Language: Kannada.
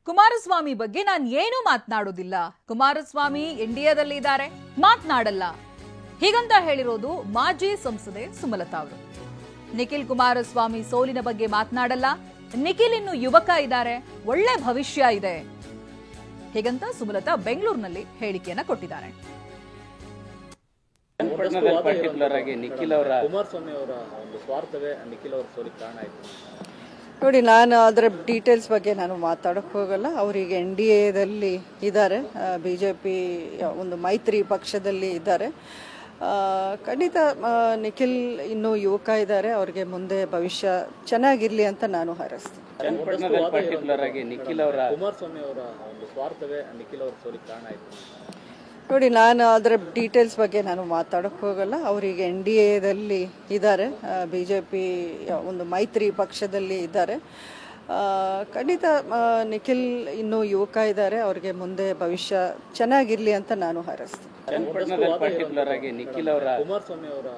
ಕುಮಾರಸ್ವಾಮಿ ಬಗ್ಗೆ ನಾನು ಏನು ಮಾತನಾಡೋದಿಲ್ಲ. ಕುಮಾರಸ್ವಾಮಿ ಇಂಡಿಯಾದಲ್ಲಿ ಇದ್ದಾರೆ, ಮಾತನಾಡಲ್ಲ ಹೀಗಂತ ಹೇಳಿರೋದು ಮಾಜಿ ಸಂಸದೆ ಸುಮಲತಾ ಅವರು. ನಿಖಿಲ್ ಕುಮಾರಸ್ವಾಮಿ ಸೋಲಿನ ಬಗ್ಗೆ ಮಾತನಾಡಲ್ಲ, ನಿಖಿಲ್ ಇನ್ನು ಯುವಕ ಇದ್ದಾರೆ, ಒಳ್ಳೆ ಭವಿಷ್ಯ ಇದೆ ಹೀಗಂತ ಸುಮಲತಾ ಬೆಂಗಳೂರಿನಲ್ಲಿ ಹೇಳಿಕೆಯನ್ನ ಕೊಟ್ಟಿದ್ದಾರೆ. ಪರ್ಟಿಕ್ಯುಲರ್ ಆಗಿ ನಿಖಿಲ್ ಅವರ ಕುಮಾರಸ್ವಾಮಿ ಅವರ ಒಂದು ಸ್ವಾರ್ಥವೇ ನಿಖಿಲ್ ಅವರ ಸೋಲಿಗೆ ಕಾರಣ ಆಯಿತು. ನೋಡಿ, ನಾನು ಅದರ ಡೀಟೇಲ್ಸ್ ಬಗ್ಗೆ ನಾನು ಮಾತಾಡೋಕ್ಕೆ ಹೋಗಲ್ಲ. ಅವರಿಗೆ NDAದಲ್ಲಿ ಇದ್ದಾರೆ, BJP ಒಂದು ಮೈತ್ರಿ ಪಕ್ಷದಲ್ಲಿ ಇದ್ದಾರೆ. ಖಂಡಿತ ನಿಖಿಲ್ ಇನ್ನೂ ಯುವಕ ಇದ್ದಾರೆ, ಅವ್ರಿಗೆ ಮುಂದೆ ಭವಿಷ್ಯ ಚೆನ್ನಾಗಿರ್ಲಿ ಅಂತ ನಾನು ಹಾರೈಸ್ತೀನಿ. ಪರ್ಟಿಕ್ಯುಲರ್ ಆಗಿ ನಿಖಿಲ್ ಅವರ ಕುಮಾರಸ್ವಾಮಿ ಅವರ ಒಂದು ಸ್ವಾರ್ಥವೇ ನಿಖಿಲ್ ಅವರ ಸೋಲಿಗೆ ಕಾರಣ ಆಯಿತು. ನೋಡಿ, ನಾನು ಅದರ ಡೀಟೇಲ್ಸ್ ಬಗ್ಗೆ ನಾನು ಮಾತಾಡೋಕ್ಕೆ ಹೋಗಲ್ಲ. ಅವರಿಗೆ NDAದಲ್ಲಿ ಇದ್ದಾರೆ, BJP ಒಂದು ಮೈತ್ರಿ ಪಕ್ಷದಲ್ಲಿ ಇದ್ದಾರೆ. ಖಂಡಿತ ನಿಖಿಲ್ ಇನ್ನೂ ಯುವಕ ಇದ್ದಾರೆ, ಅವ್ರಿಗೆ ಮುಂದೆ ಭವಿಷ್ಯ ಚೆನ್ನಾಗಿರ್ಲಿ ಅಂತ ನಾನು ಹಾರೈಸ್ತೀನಿ. ಪರ್ಟಿಕ್ಯುಲರ್ ಆಗಿ ನಿಖಿಲ್ ಅವರ ಕುಮಾರಸ್ವಾಮಿ ಅವರ